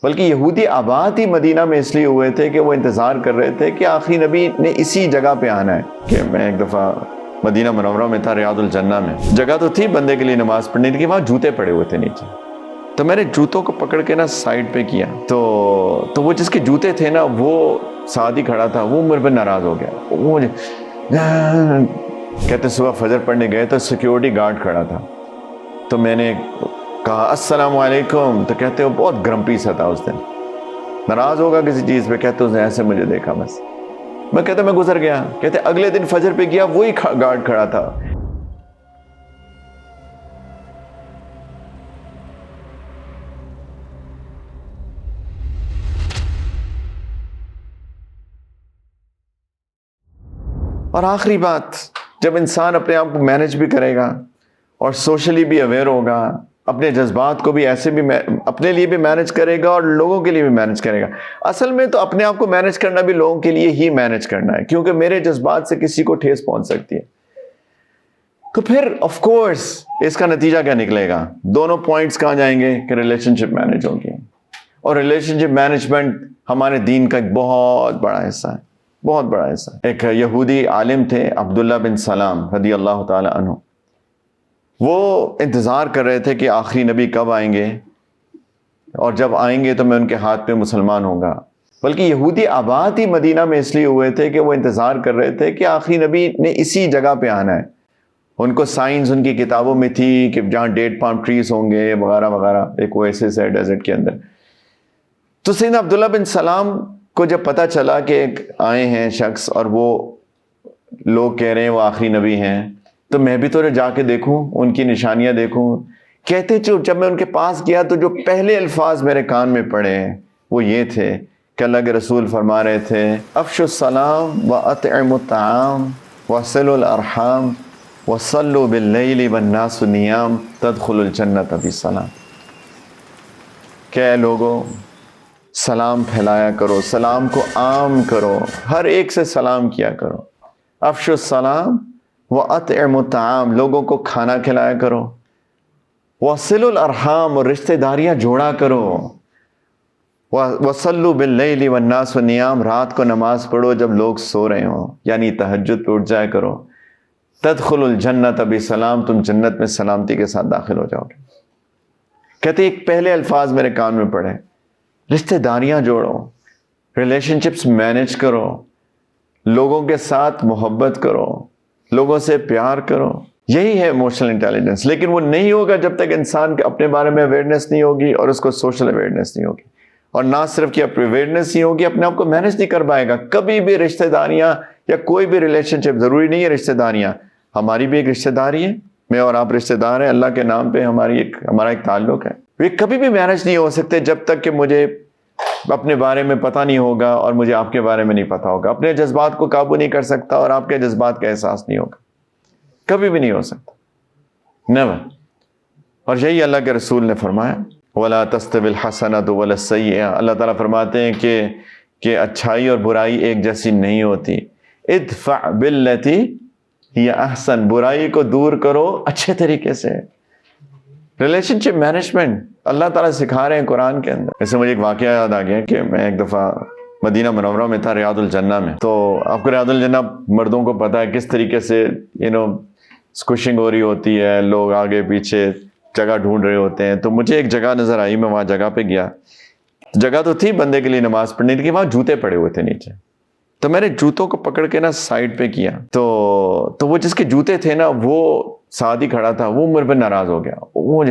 بلکہ یہودی آباد ہی مدینہ میں اس لیے ہوئے تھے کہ وہ انتظار کر رہے تھے کہ آخری نبی نے اسی جگہ پہ آنا ہے. کہ میں ایک دفعہ مدینہ منورہ میں تھا، ریاض الجنہ میں، جگہ تو تھی بندے کے لیے نماز پڑھنے کی، وہاں جوتے پڑے ہوئے تھے نیچے. تو میں نے جوتوں کو پکڑ کے نا سائڈ پہ کیا، تو وہ جس کے جوتے تھے نا وہ ساتھ ہی کھڑا تھا، وہ میرے پہ ناراض ہو گیا. وہ کہتے صبح فجر پڑھنے گئے تو سیکیورٹی گارڈ کھڑا تھا، تو میں نے کہا السلام علیکم، تو کہتے وہ بہت گرمپی سا تھا اس دن، ناراض ہوگا کسی چیز پہ. کہتے اس نے ایسے مجھے دیکھا بس. میں کہتا میں گزر گیا. کہتے اگلے دن فجر پہ گیا، وہی گارڈ کھڑا تھا. اور آخری بات، جب انسان اپنے آپ کو مینج بھی کرے گا اور سوشلی بھی اویئر ہوگا، اپنے جذبات کو بھی ایسے بھی اپنے لیے بھی مینج کرے گا اور لوگوں کے لیے بھی مینج کرے گا. اصل میں تو اپنے آپ کو مینج کرنا بھی لوگوں کے لیے ہی مینج کرنا ہے، کیونکہ میرے جذبات سے کسی کو ٹھیس پہنچ سکتی ہے. تو پھر آف کورس اس کا نتیجہ کیا نکلے گا؟ دونوں پوائنٹس کہاں جائیں گے کہ ریلیشن شپ مینج ہوگی. اور ریلیشن شپ مینجمنٹ ہمارے دین کا ایک بہت بڑا حصہ ہے، بہت بڑا حصہ. ایک یہودی عالم تھے عبداللہ بن سلام رضی اللہ تعالی عنہ. وہ انتظار کر رہے تھے کہ آخری نبی کب آئیں گے، اور جب آئیں گے تو میں ان کے ہاتھ پہ مسلمان ہوں گا. بلکہ یہودی آباد ہی مدینہ میں اس لیے ہوئے تھے کہ وہ انتظار کر رہے تھے کہ آخری نبی نے اسی جگہ پہ آنا ہے. ان کو سائنس ان کی کتابوں میں تھی کہ جہاں ڈیٹ پام ٹریز ہوں گے وغیرہ وغیرہ، ایک اویسس ہے ڈیزرٹ کے اندر. تو سیدنا عبداللہ بن سلام کو جب پتہ چلا کہ ایک آئے ہیں شخص اور وہ لوگ کہہ رہے ہیں وہ آخری نبی ہیں، تو میں بھی تو جا کے دیکھوں، ان کی نشانیاں دیکھوں. کہتے جب میں ان کے پاس گیا تو جو پہلے الفاظ میرے کان میں پڑے وہ یہ تھے کہ اللہ کے رسول فرما رہے تھے افشوا السلام واطعموا الطعام وصلوا الارحام وصلوا باللیل والناس نیام تدخلوا الجنۃ بسلام. کہ اے لوگو، سلام پھیلایا کرو، سلام کو عام کرو، ہر ایک سے سلام کیا کرو. افشوا السلام واطعموا الطعام، لوگوں کو کھانا کھلایا کرو. وصلوا الارحام، اور رشتہ داریاں جوڑا کرو. وصلوا باللیل والناس نیام، رات کو نماز پڑھو جب لوگ سو رہے ہوں، یعنی تہجد پہ اٹھ جایا کرو. تدخلوا الجنۃ بسلام، تم جنت میں سلامتی کے ساتھ داخل ہو جاؤ گے. کہتے ایک پہلے الفاظ میرے کان میں پڑے، رشتہ داریاں جوڑو، ریلیشن شپس مینج کرو، لوگوں کے ساتھ محبت کرو، لوگوں سے پیار کرو. یہی ہے ایموشنل انٹیلیجنس. لیکن وہ نہیں ہوگا جب تک انسان کے اپنے بارے میں اویئرنیس نہیں ہوگی اور اس کو سوشل اویئرنیس نہیں ہوگی. اور نہ صرف کہ اویئرنیس نہیں ہوگی، اپنے آپ کو مینج نہیں کر پائے گا. کبھی بھی رشتہ داریاں یا کوئی بھی ریلیشن شپ، ضروری نہیں ہے رشتہ داریاں، ہماری بھی ایک رشتہ داری ہے، میں اور آپ رشتہ دار ہیں، اللہ کے نام پہ ہمارا ایک تعلق ہے. یہ کبھی بھی مینج نہیں ہو سکتے جب تک کہ مجھے اپنے بارے میں پتہ نہیں ہوگا اور مجھے آپ کے بارے میں نہیں پتہ ہوگا. اپنے جذبات کو قابو نہیں کر سکتا اور آپ کے جذبات کا احساس نہیں ہوگا، کبھی بھی نہیں ہو سکتا، نیور. اور یہی اللہ کے رسول نے فرمایا وَلَا تَسْتَوِي الْحَسَنَةُ وَلَا السَّيِّئَةُ. اللہ تعالیٰ فرماتے ہیں کہ اچھائی اور برائی ایک جیسی نہیں ہوتی. ادفع باللتی ہی احسن، برائی کو دور کرو اچھے طریقے سے. ریلیشن شپ مینجمنٹ اللہ تعالیٰ سکھا رہے ہیں قرآن کے اندر. ایسے مجھے ایک واقعہ یاد آ گیا کہ میں ایک دفعہ مدینہ منورہ میں تھا، ریاض الجنہ میں. تو آپ کو ریاض الجنہ مردوں کو پتہ ہے کس طریقے سے اسکوشنگ ہو رہی ہوتی ہے، لوگ آگے پیچھے جگہ ڈھونڈ رہے ہوتے ہیں. تو مجھے ایک جگہ نظر آئی، میں وہاں جگہ پہ گیا. جگہ تو تھی بندے کے لیے نماز پڑھنے کی، وہاں جوتے پڑے ہوئے تھے نیچے. تو میں نے جوتوں کو پکڑ کے نا سائڈ پہ کیا، تو وہ جس کے جوتے تھے نا وہ ساتھ ہی کھڑا تھا، وہ میرے پہ ناراض ہو گیا، وہ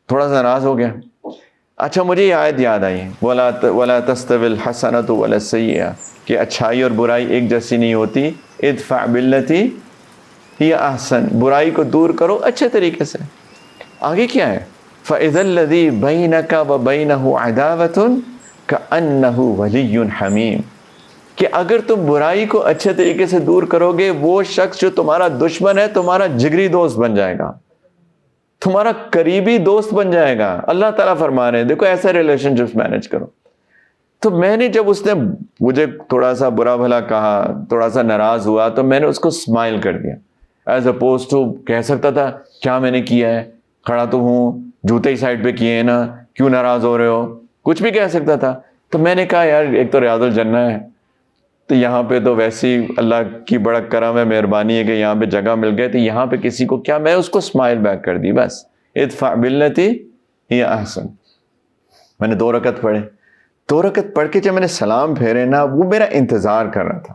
تھوڑا سا ناراض ہو گیا. اچھا مجھے یہ آیت یاد آئی وَلَا تَسْتَوِي الْحَسَنَةُ وَلَا السَّيِّئَةُ، کہ اچھائی اور برائی ایک جیسی نہیں ہوتی. ادفع باللتی ہی احسن، برائی کو دور کرو اچھے طریقے سے. آگے کیا ہے؟ فَإِذَا الَّذِي بَيْنَكَ وَبَيْنَهُ عَدَاوَةٌ كَأَنَّهُ وَلِيٌّ حَمِيمٌ، کہ اگر تم برائی کو اچھے طریقے سے دور کرو گے، وہ شخص جو تمہارا دشمن ہے تمہارا جگری دوست بن جائے گا، تمہارا قریبی دوست بن جائے گا. اللہ تعالیٰ فرما رہے ہیں دیکھو ایسا ریلیشن شپ مینج کرو. تو میں نے جب اس نے مجھے تھوڑا سا برا بھلا کہا، تھوڑا سا ناراض ہوا، تو میں نے اس کو اسمائل کر دیا، ایز اپوز ٹو کہہ سکتا تھا کیا میں نے کیا ہے، کھڑا تو ہوں، جوتے ہی سائڈ پہ کیے ہیں نا، کیوں ناراض ہو رہے ہو, کچھ بھی کہہ سکتا تھا. تو میں نے کہا یار ایک تو ریاض الجنہ ہے, تو یہاں پہ تو ویسی اللہ کی بڑا کرم ہے, مہربانی ہے کہ یہاں پہ جگہ مل گئے, تو یہاں پہ کسی کو کیا, میں اس کو اسمائل بیک کر دی بس, ادفع باللتی ہی احسن. میں نے 2 رکعت پڑھے. 2 رکعت پڑھ کے جب میں نے سلام پھیرے نا, وہ میرا انتظار کر رہا تھا.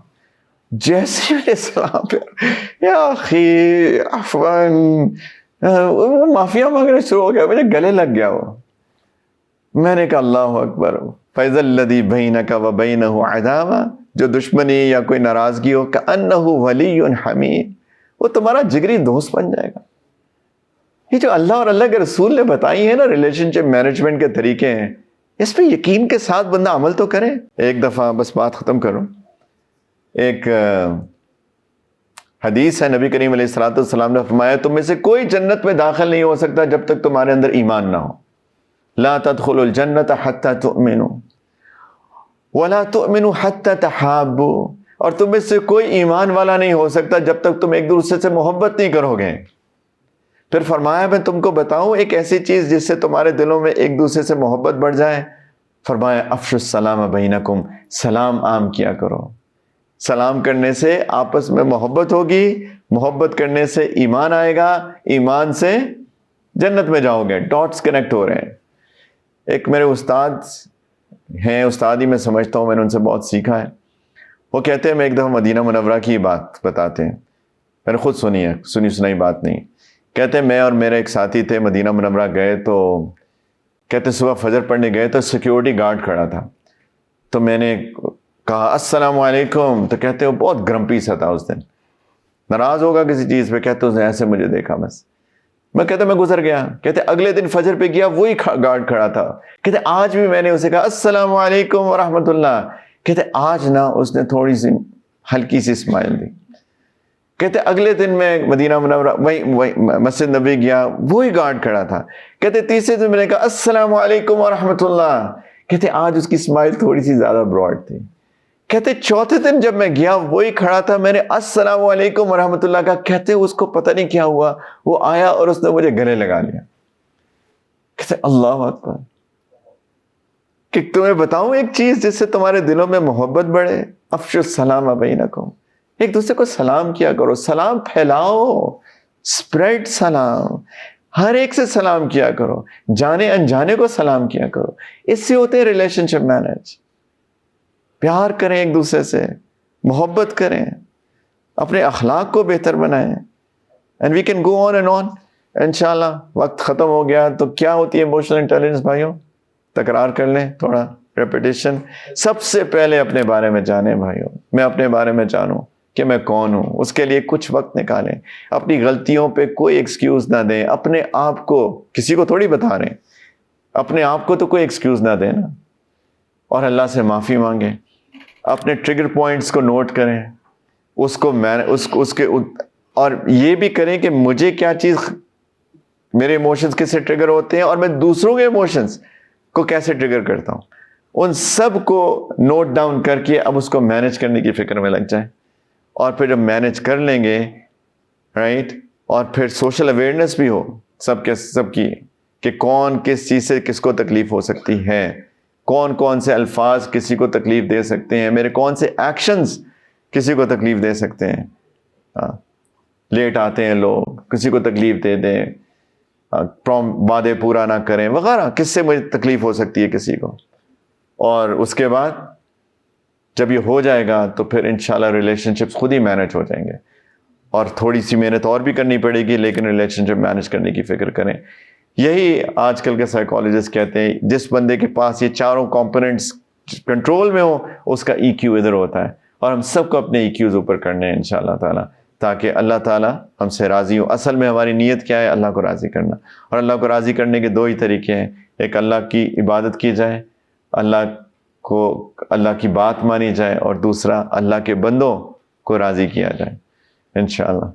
جیسے میں نے سلام پھیرا, یا اخی عفواً, وہ معافیا مانگنا شروع ہو گیا, مجھے گلے لگ گیا وہ. میں نے کہا اللہ اکبر, فَإِذَا الَّذِي بَيْنَكَ وَبَيْنَهُ عَدَاوَةٌ, جو دشمنی یا کوئی ناراضگی ہو, كَأَنَّهُ وَلِيٌّ حَمِيمٌ, وہ تمہارا جگری دوست بن جائے گا. یہ جو اللہ اور اللہ کے رسول نے بتائی ہیں نا ریلیشن شپ مینجمنٹ کے طریقے ہیں, اس پہ یقین کے ساتھ بندہ عمل تو کرے. ایک دفعہ بس بات ختم کروں, ایک حدیث ہے, نبی کریم علیہ السلام نے فرمایا تم میں سے کوئی جنت میں داخل نہیں ہو سکتا جب تک تمہارے اندر ایمان نہ ہو. لا تدخلوا الجنة حتى تؤمنوا ولا تؤمنوا حتى تحابوا, اور تم میں سے کوئی ایمان والا نہیں ہو سکتا جب تک تم ایک دوسرے سے محبت نہیں کرو گے. پھر فرمایا میں تم کو بتاؤں ایک ایسی چیز جس سے تمہارے دلوں میں ایک دوسرے سے محبت بڑھ جائے. فرمایا افشوا السلام بینکم, سلام عام کیا کرو. سلام کرنے سے آپس میں محبت ہوگی, محبت کرنے سے ایمان آئے گا, ایمان سے جنت میں جاؤ گے. ڈاٹس کنیکٹ ہو رہے ہیں. ایک میرے استاد ہیں, استاد ہی میں سمجھتا ہوں, میں نے ان سے بہت سیکھا ہے. وہ کہتے ہیں, میں ایک دفعہ مدینہ منورہ کی بات بتاتے ہیں, میں نے خود سنی ہے, سنی سنائی بات نہیں. کہتے ہیں میں اور میرے ایک ساتھی تھے, مدینہ منورہ گئے, تو کہتے صبح فجر پڑھنے گئے تو سیکیورٹی گارڈ کھڑا تھا. تو میں نے کہا السلام علیکم, تو کہتے وہ بہت گرمپی سا تھا اس دن, ناراض ہوگا کسی چیز پہ. کہتے اس نے ایسے مجھے دیکھا بس. میں کہتے میں گزر گیا. کہتے اگلے دن فجر پہ گیا, وہی گارڈ کھڑا تھا. کہتے آج بھی میں نے اسے کہا السلام علیکم ورحمۃ اللہ. کہتے آج نا اس نے تھوڑی سی ہلکی سی اسمائل دی. کہتے اگلے دن میں مدینہ منورہ وہی مسجد نبی گیا, وہی گارڈ کھڑا تھا. کہتے تیسرے دن میں نے کہا السلام علیکم ورحمۃ اللہ. کہتے آج اس کی اسمائل تھوڑی سی زیادہ براڈ تھی. کہتے چوتھے دن جب میں گیا وہی کھڑا تھا, میں نے السلام علیکم ورحمۃ اللہ کا. کہتے اس کو پتہ نہیں کیا ہوا, وہ آیا اور اس نے مجھے گلے لگا لیا. کہتے اللہ اکبر. کہ تمہیں بتاؤں ایک چیز جس سے تمہارے دلوں میں محبت بڑھے, افشوا السلام بینکم, ایک دوسرے کو سلام کیا کرو, سلام پھیلاؤ, اسپریڈ سلام, ہر ایک سے سلام کیا کرو, جانے انجانے کو سلام کیا کرو. اس سے ہوتے ہیں ریلیشن شپ مینج. پیار کریں ایک دوسرے سے, محبت کریں, اپنے اخلاق کو بہتر بنائیں. And we can go on and on. انشاءاللہ وقت ختم ہو گیا. تو کیا ہوتی ہے ایموشنل انٹیلیجنس بھائیوں؟ تکرار کر لیں, تھوڑا ریپیٹیشن. سب سے پہلے اپنے بارے میں جانیں بھائیوں, میں اپنے بارے میں جانوں کہ میں کون ہوں. اس کے لیے کچھ وقت نکالیں, اپنی غلطیوں پہ کوئی ایکسکیوز نہ دیں. اپنے آپ کو, کسی کو تھوڑی بتا رہے ہیں, اپنے آپ کو تو کوئی ایکسکیوز نہ دیں نا. اور اللہ سے معافی مانگیں. اپنے ٹریگر پوائنٹس کو نوٹ کریں, اس کو اس کے, اور یہ بھی کریں کہ مجھے کیا چیز, میرے ایموشنز کس سے ٹریگر ہوتے ہیں اور میں دوسروں کے ایموشنز کو کیسے ٹریگر کرتا ہوں. ان سب کو نوٹ ڈاؤن کر کے اب اس کو مینج کرنے کی فکر میں لگ جائیں. اور پھر جب مینج کر لیں گے, رائٹ, اور پھر سوشل اویئرنیس بھی ہو سب کی, کہ کون کس چیز سے کس کو تکلیف ہو سکتی ہے, کون کون سے الفاظ کسی کو تکلیف دے سکتے ہیں, میرے کون سے ایکشنز کسی کو تکلیف دے سکتے ہیں. لیٹ آتے ہیں لوگ, کسی کو تکلیف دے دیں, وعدے پورا نہ کریں وغیرہ, کس سے مجھے تکلیف ہو سکتی ہے کسی کو. اور اس کے بعد جب یہ ہو جائے گا تو پھر انشاءاللہ ریلیشن شپس خود ہی مینج ہو جائیں گے. اور تھوڑی سی محنت اور بھی کرنی پڑے گی, لیکن ریلیشن شپ مینج کرنے کی فکر کریں. یہی آج کل کے سائیکالوجسٹ کہتے ہیں, جس بندے کے پاس یہ چاروں کمپوننٹس کنٹرول میں ہو اس کا ای کیو ادھر ہوتا ہے. اور ہم سب کو اپنے ای کیوز اوپر کرنے ہیں انشاءاللہ تعالیٰ, تاکہ اللہ تعالیٰ ہم سے راضی ہو. اصل میں ہماری نیت کیا ہے؟ اللہ کو راضی کرنا. اور اللہ کو راضی کرنے کے 2 ہی طریقے ہیں, ایک اللہ کی عبادت کی جائے, اللہ کی بات مانی جائے, اور دوسرا اللہ کے بندوں کو راضی کیا جائے انشاءاللہ.